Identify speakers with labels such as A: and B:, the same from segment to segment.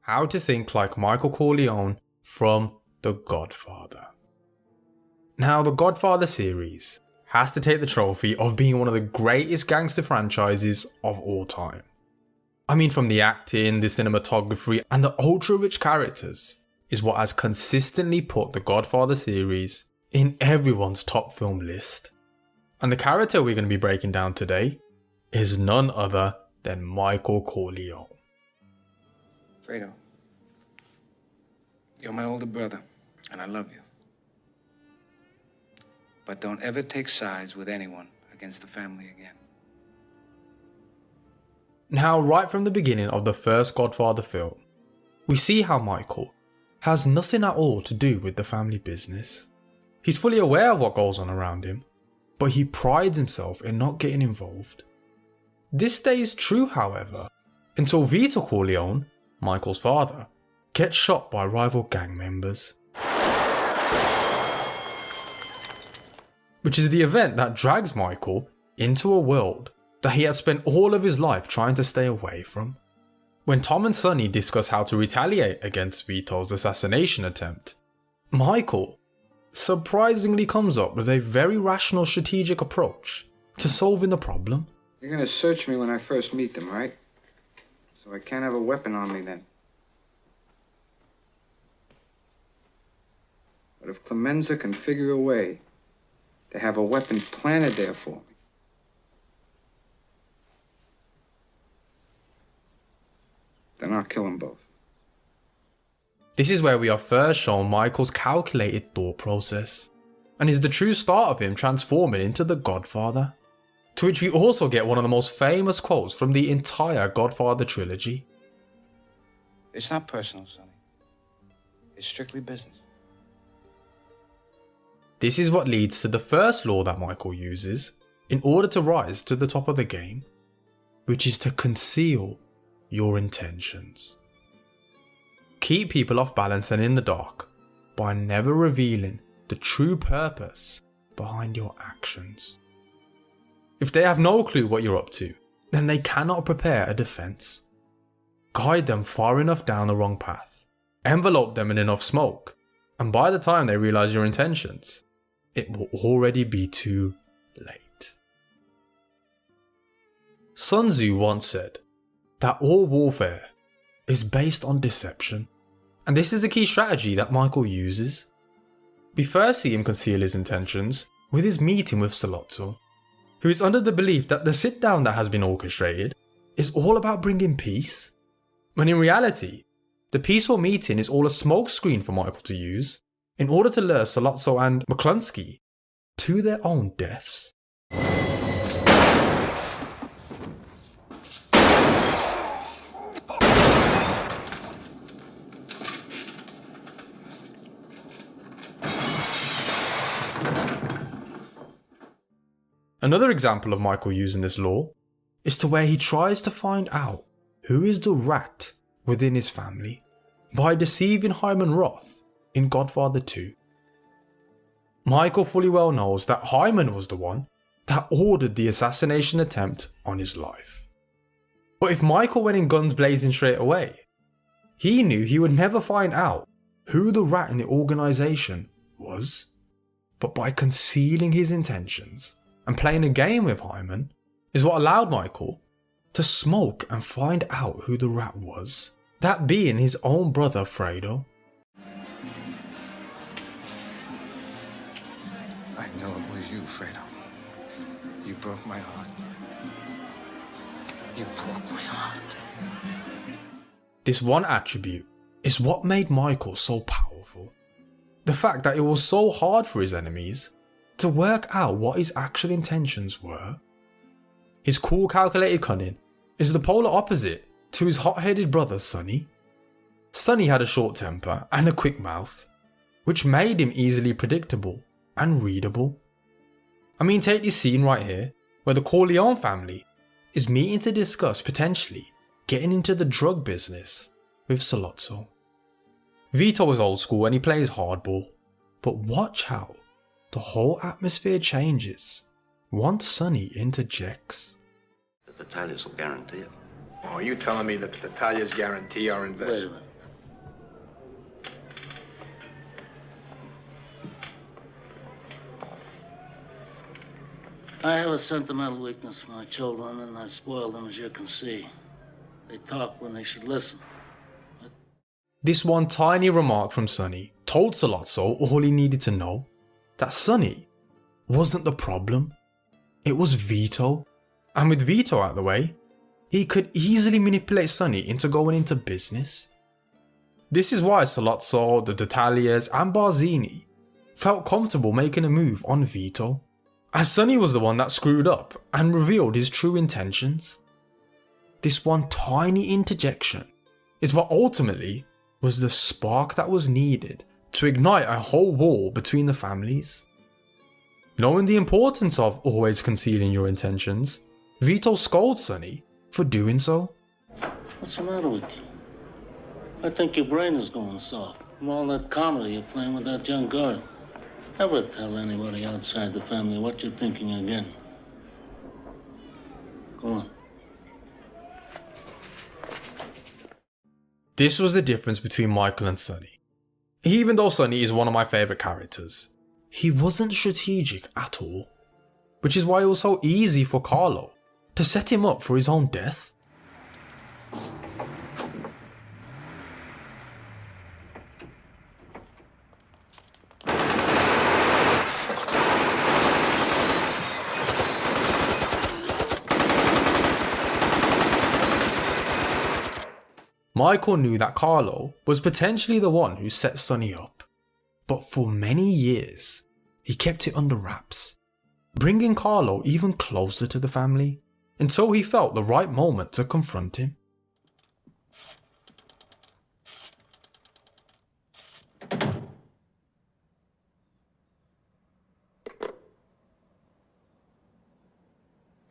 A: How to think like Michael Corleone from The Godfather. Now, the Godfather series has to take the trophy of being one of the greatest gangster franchises of all time. I mean, from the acting, the cinematography, and the ultra-rich characters is what has consistently put the Godfather series in everyone's top film list. And the character we're going to be breaking down today is none other than Michael Corleone.
B: Fredo, you're my older brother, and I love you. But don't ever take sides with anyone against the family again.
A: Now, right from the beginning of the first Godfather film, we see how Michael has nothing at all to do with the family business. He's fully aware of what goes on around him, but he prides himself in not getting involved. This stays true, however, until Vito Corleone, Michael's father, gets shot by rival gang members. Which is the event that drags Michael into a world that he had spent all of his life trying to stay away from. When Tom and Sonny discuss how to retaliate against Vito's assassination attempt, Michael surprisingly comes up with a very rational strategic approach to solving the problem.
B: You're gonna search me when I first meet them, right? So I can't have a weapon on me then. But if Clemenza can figure a way to have a weapon planted there for me, then I'll kill them both.
A: This is where we are first shown Michael's calculated thought process, and is the true start of him transforming into the Godfather. To which we also get one of the most famous quotes from the entire Godfather trilogy.
B: It's not personal, Sonny. It's strictly business.
A: This is what leads to the first law that Michael uses in order to rise to the top of the game, which is to conceal your intentions. Keep people off balance and in the dark by never revealing the true purpose behind your actions. If they have no clue what you're up to, then they cannot prepare a defense. Guide them far enough down the wrong path, envelope them in enough smoke, and by the time they realize your intentions, it will already be too late. Sun Tzu once said that all warfare is based on deception, and this is the key strategy that Michael uses. We first see him conceal his intentions with his meeting with Salotto, who is under the belief that the sit down that has been orchestrated is all about bringing peace, when in reality, the peaceful meeting is all a smokescreen for Michael to use in order to lure Salotto and McClunsky to their own deaths. Another example of Michael using this law is to where he tries to find out who is the rat within his family by deceiving Hyman Roth in Godfather 2. Michael fully well knows that Hyman was the one that ordered the assassination attempt on his life. But if Michael went in guns blazing straight away, he knew he would never find out who the rat in the organisation was. But by concealing his intentions and playing a game with Hyman is what allowed Michael to smoke and find out who the rat was, that being his own brother Fredo.
B: I know it was you, Fredo. You broke my heart. You broke my heart.
A: This one attribute is what made Michael so powerful. The fact that it was so hard for his enemies to work out what his actual intentions were. His cool, calculated cunning is the polar opposite to his hot-headed brother Sonny. Sonny had a short temper and a quick mouth, which made him easily predictable and readable. I mean, take this scene right here, where the Corleone family is meeting to discuss potentially getting into the drug business with Salotto. Vito is old school and he plays hardball, but watch how the whole atmosphere changes once Sonny interjects.
C: The Italians will guarantee it.
D: Oh, are you telling me that the Italians guarantee our investment?
C: I have a sentimental weakness for my children, and I've spoiled them, as you can see. They talk when they should listen.
A: This one tiny remark from Sonny told Sollozzo all he needed to know, that Sonny wasn't the problem, it was Vito. And with Vito out the way, he could easily manipulate Sonny into going into business. This is why Sollozzo, the Dettaglias and Barzini felt comfortable making a move on Vito, as Sonny was the one that screwed up and revealed his true intentions. This one tiny interjection is what ultimately was the spark that was needed to ignite a whole war between the families. Knowing the importance of always concealing your intentions, Vito scolds Sonny for doing so.
C: What's the matter with you? I think your brain is going soft from all that comedy you're playing with that young girl. Never tell anybody outside the family what you're thinking again. Go on.
A: This was the difference between Michael and Sonny. Even though Sonny is one of my favourite characters, he wasn't strategic at all, which is why it was so easy for Carlo to set him up for his own death. Michael knew that Carlo was potentially the one who set Sonny up, but for many years he kept it under wraps, bringing Carlo even closer to the family until he felt the right moment to confront him.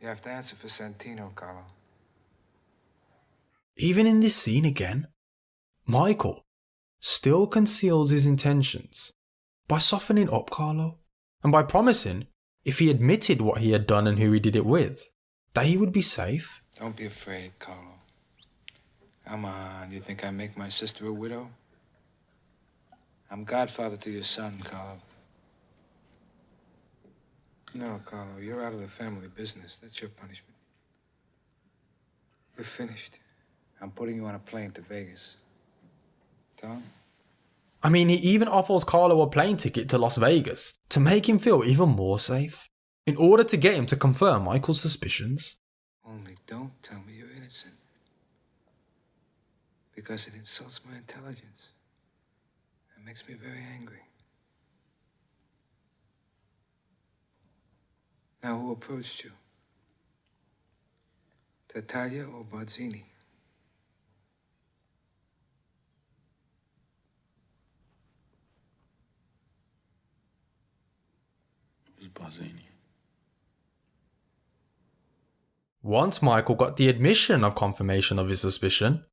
B: You have to answer for Santino, Carlo.
A: Even in this scene again, Michael still conceals his intentions by softening up Carlo and by promising if he admitted what he had done and who he did it with, that he would be safe.
B: Don't be afraid, Carlo. Come on, you think I make my sister a widow? I'm godfather to your son, Carlo. No, Carlo, you're out of the family business. That's your punishment. You're finished. I'm putting you on a plane to Vegas. Tom?
A: I mean, he even offers Carlo a plane ticket to Las Vegas to make him feel even more safe, in order to get him to confirm Michael's suspicions.
B: Only don't tell me you're innocent. Because it insults my intelligence. It makes me very angry. Now, who approached you? Tattaglia or Barzini?
C: Barzini.
A: Once Michael got the admission of confirmation of his suspicion,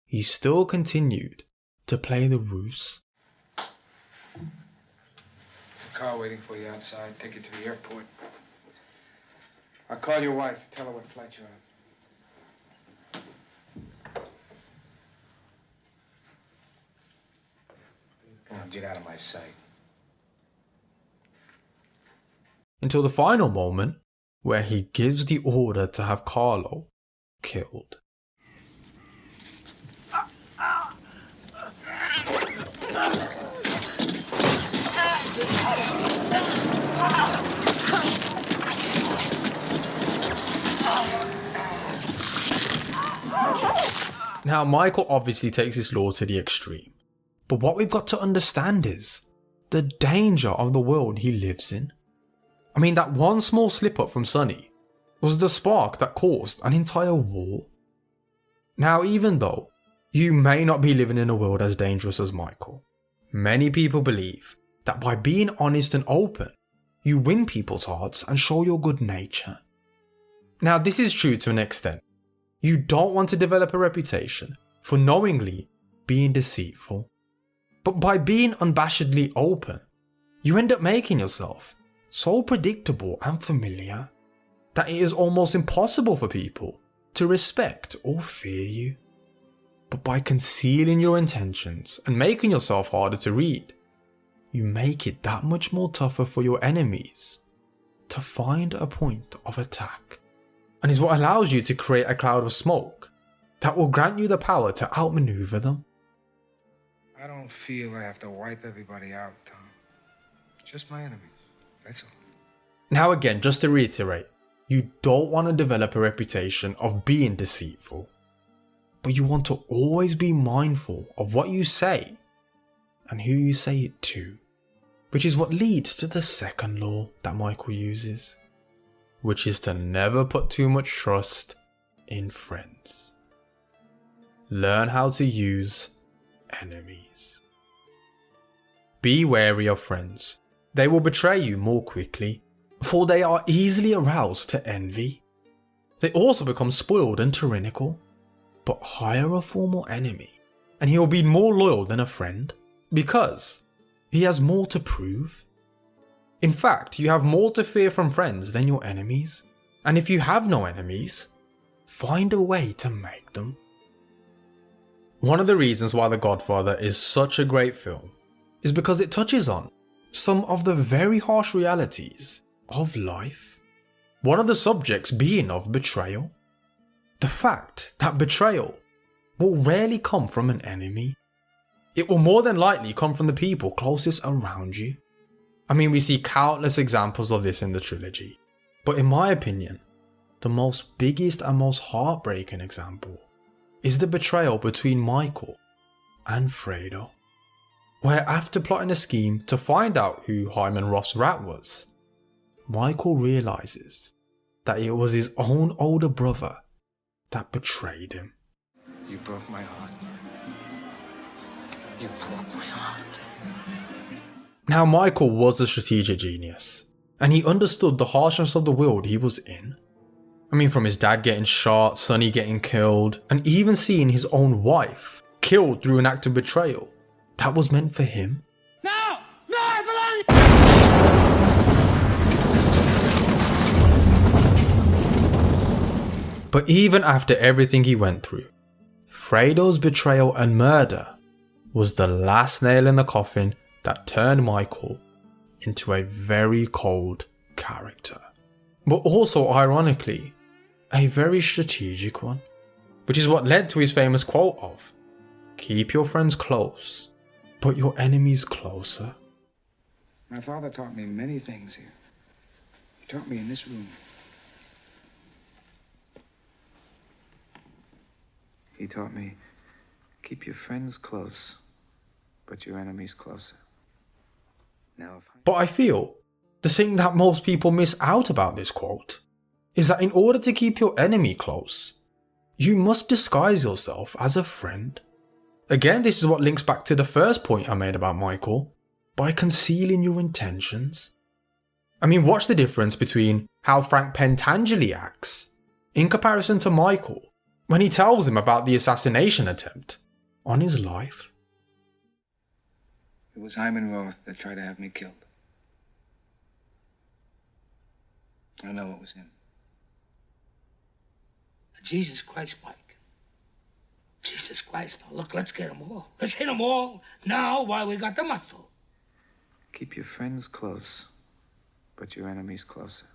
A: he still continued to play the ruse.
B: There's a car waiting for you outside. Take you to the airport. I'll call your wife. Tell her what flight you're on. Now get out of my sight.
A: Until the final moment where he gives the order to have Carlo killed. Now, Michael obviously takes his law to the extreme, but what we've got to understand is the danger of the world he lives in. I mean, that one small slip up from Sonny was the spark that caused an entire war. Now, even though you may not be living in a world as dangerous as Michael, many people believe that by being honest and open, you win people's hearts and show your good nature. Now, this is true to an extent. You don't want to develop a reputation for knowingly being deceitful. But by being unabashedly open, you end up making yourself so predictable and familiar that it is almost impossible for people to respect or fear you. But by concealing your intentions and making yourself harder to read, you make it that much more tougher for your enemies to find a point of attack, and is what allows you to create a cloud of smoke that will grant you the power to outmaneuver them.
B: I don't feel I have to wipe everybody out, Tom. Just my enemies, that's all.
A: Now again, just to reiterate, you don't want to develop a reputation of being deceitful, but you want to always be mindful of what you say and who you say it to, which is what leads to the second law that Michael uses, which is to never put too much trust in friends. Learn how to use enemies. Be wary of friends. They will betray you more quickly, for they are easily aroused to envy. They also become spoiled and tyrannical. But hire a formal enemy, and he will be more loyal than a friend, because he has more to prove. In fact, you have more to fear from friends than your enemies, and if you have no enemies, find a way to make them. One of the reasons why The Godfather is such a great film is because it touches on some of the very harsh realities of life. One of the subjects being of betrayal. The fact that betrayal will rarely come from an enemy. It will more than likely come from the people closest around you. I mean, we see countless examples of this in the trilogy, but in my opinion, the most biggest and most heartbreaking example is the betrayal between Michael and Fredo, where after plotting a scheme to find out who Hyman Roth's rat was, Michael realizes that it was his own older brother that betrayed him.
B: You broke my heart. You broke my heart.
A: Now Michael was a strategic genius, and he understood the harshness of the world he was in. I mean, from his dad getting shot, Sonny getting killed, and even seeing his own wife killed through an act of betrayal that was meant for him.
D: No! No, I belong!
A: But even after everything he went through, Fredo's betrayal and murder was the last nail in the coffin that turned Michael into a very cold character. But also, ironically, a very strategic one, which is what led to his famous quote of, "Keep your friends close, but your enemies closer."
B: My father taught me many things here. He taught me in this room. He taught me, keep your friends close, but your enemies closer.
A: But I feel the thing that most people miss out about this quote is that in order to keep your enemy close, you must disguise yourself as a friend. Again, this is what links back to the first point I made about Michael, by concealing your intentions. I mean, watch the difference between how Frank Pentangeli acts in comparison to Michael when he tells him about the assassination attempt on his life.
B: It was Hyman Roth that tried to have me killed. I know it was him.
D: Jesus Christ, Mike. Jesus Christ. Now, look, let's get them all. Let's hit them all now while we got the muscle.
B: Keep your friends close, but your enemies closer.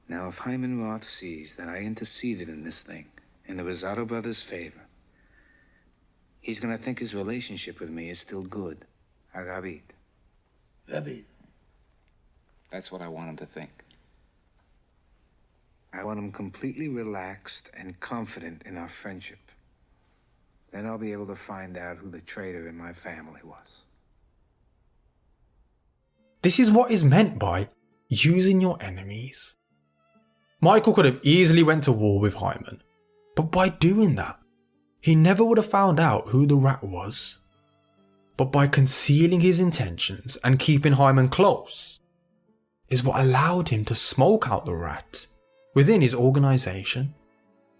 B: Now, if Hyman Roth sees that I interceded in this thing in the Rosado brothers' favor, he's gonna think his relationship with me is still good. Agabit.
D: Rabbi.
B: That's what I want him to think. I want him completely relaxed and confident in our friendship. Then I'll be able to find out who the traitor in my family was.
A: This is what is meant by using your enemies. Michael could have easily went to war with Hyman, but by doing that, he never would have found out who the rat was. But by concealing his intentions and keeping Hyman close, is what allowed him to smoke out the rat within his organisation.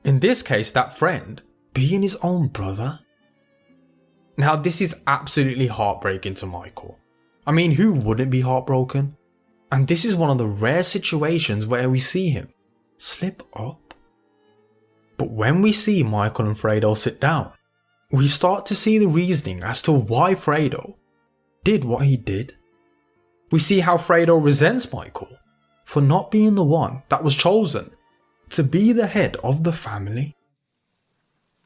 A: In this case, that friend being his own brother. Now, this is absolutely heartbreaking to Michael. I mean, who wouldn't be heartbroken? And this is one of the rare situations where we see him slip up. But when we see Michael and Fredo sit down, we start to see the reasoning as to why Fredo did what he did. We see how Fredo resents Michael for not being the one that was chosen to be the head of the family.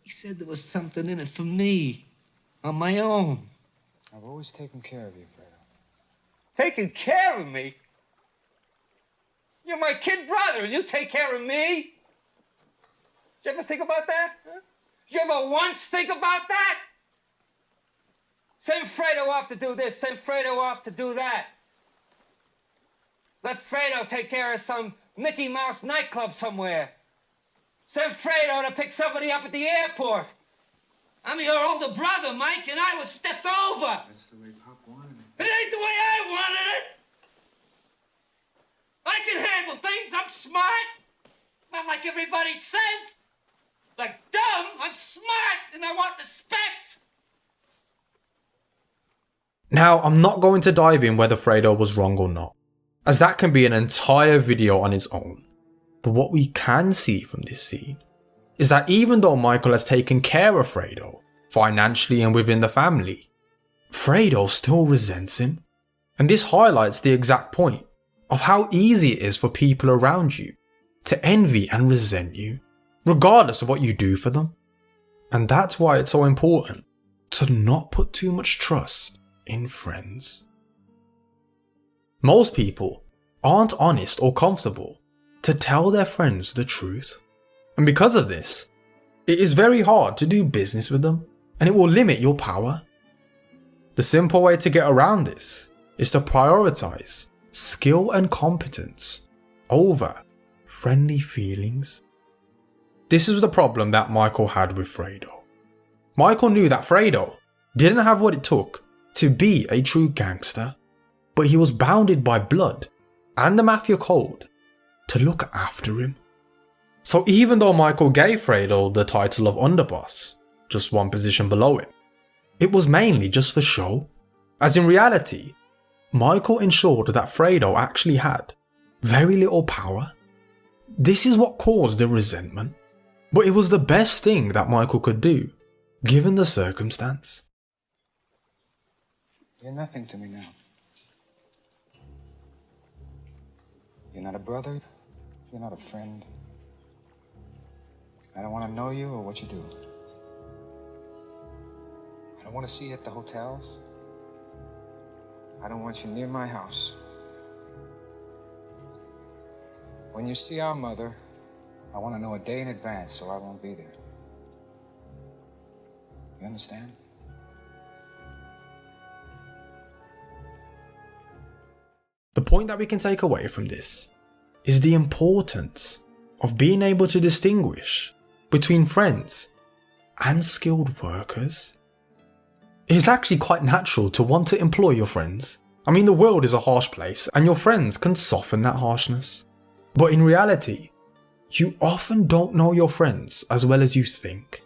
D: He said there was something in it for me, on my own.
B: I've always taken care of you, Fredo.
D: Taking care of me? You're my kid brother, and you take care of me? Did you ever think about that? Huh? Did you ever once think about that? Send Fredo off to do this, send Fredo off to do that. Let Fredo take care of some Mickey Mouse nightclub somewhere. Send Fredo to pick somebody up at the airport. I'm your older brother, Mike, and I was stepped over.
B: That's the way Pop wanted
D: It
B: it.
D: ain't the way I wanted it. I can handle things. I'm smart. Not like everybody says. Like dumb, I'm smart, and I want respect.
A: Now, I'm not going to dive in whether Fredo was wrong or not, as that can be an entire video on its own. But what we can see from this scene is that even though Michael has taken care of Fredo, financially and within the family, Fredo still resents him. And this highlights the exact point of how easy it is for people around you to envy and resent you, regardless of what you do for them. And that's why it's so important to not put too much trust in friends. Most people aren't honest or comfortable to tell their friends the truth. And because of this, it is very hard to do business with them, and it will limit your power. The simple way to get around this is to prioritize skill and competence over friendly feelings. This is the problem that Michael had with Fredo. Michael knew that Fredo didn't have what it took to be a true gangster, but he was bounded by blood and the mafia code to look after him. So even though Michael gave Fredo the title of underboss, just one position below him, it was mainly just for show, as in reality, Michael ensured that Fredo actually had very little power. This is what caused the resentment, but it was the best thing that Michael could do, given the circumstance.
B: You're nothing to me now. You're not a brother. You're not a friend. I don't want to know you or what you do. I don't want to see you at the hotels. I don't want you near my house. When you see our mother, I want to know a day in advance so I won't be there. You understand?
A: The point that we can take away from this is the importance of being able to distinguish between friends and skilled workers. It's actually quite natural to want to employ your friends. I mean, the world is a harsh place and your friends can soften that harshness. But in reality, you often don't know your friends as well as you think.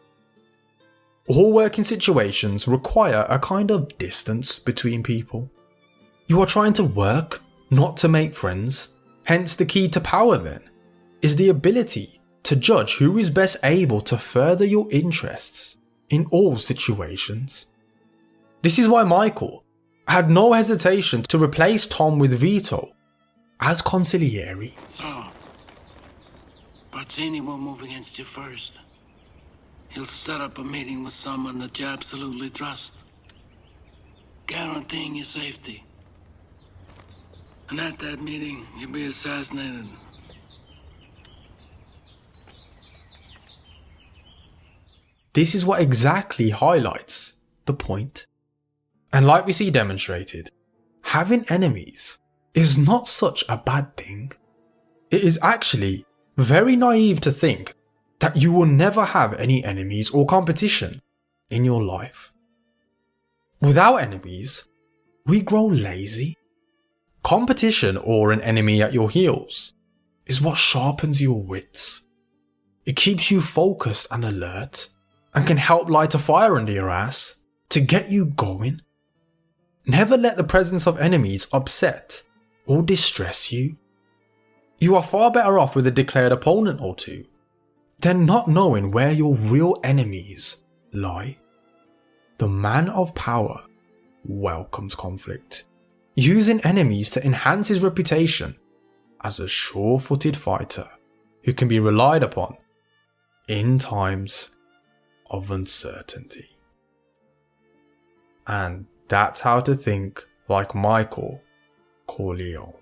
A: All working situations require a kind of distance between people. You are trying to work, not to make friends. Hence the key to power then is the ability to judge who is best able to further your interests in all situations. This is why Michael had no hesitation to replace Tom with Vito as consigliere.
C: So, Barzini will move against you first. He'll set up a meeting with someone that you absolutely trust, guaranteeing your safety. And at that meeting, you'll be assassinated.
A: This is what exactly highlights the point. And like we see demonstrated, having enemies is not such a bad thing. It is actually very naive to think that you will never have any enemies or competition in your life. Without enemies, we grow lazy. Competition or an enemy at your heels is what sharpens your wits. It keeps you focused and alert and can help light a fire under your ass to get you going. Never let the presence of enemies upset or distress you. You are far better off with a declared opponent or two than not knowing where your real enemies lie. The man of power welcomes conflict, using enemies to enhance his reputation as a sure-footed fighter who can be relied upon in times of uncertainty. And that's how to think like Michael Corleone.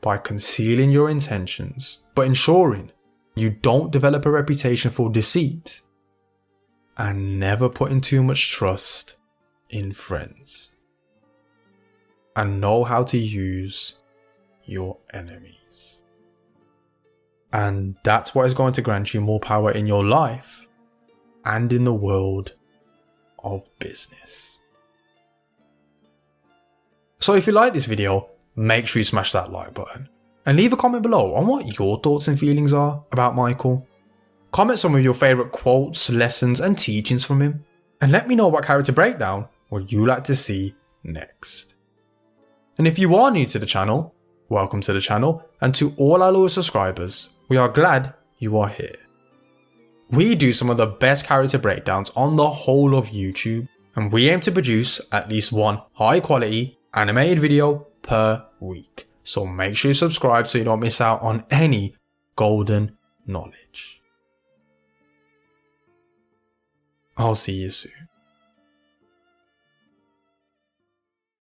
A: By concealing your intentions, but ensuring you don't develop a reputation for deceit, and never putting too much trust in friends. And know how to use your enemies. And that's what is going to grant you more power in your life and in the world of business. So if you like this video, make sure you smash that like button and leave a comment below on what your thoughts and feelings are about Michael. Comment some of your favourite quotes, lessons and teachings from him, and let me know what character breakdown would you like to see next. And if you are new to the channel, welcome to the channel, and to all our loyal subscribers, we are glad you are here. We do some of the best character breakdowns on the whole of YouTube, and we aim to produce at least one high quality animated video per week. So make sure you subscribe so you don't miss out on any golden knowledge. I'll see you soon.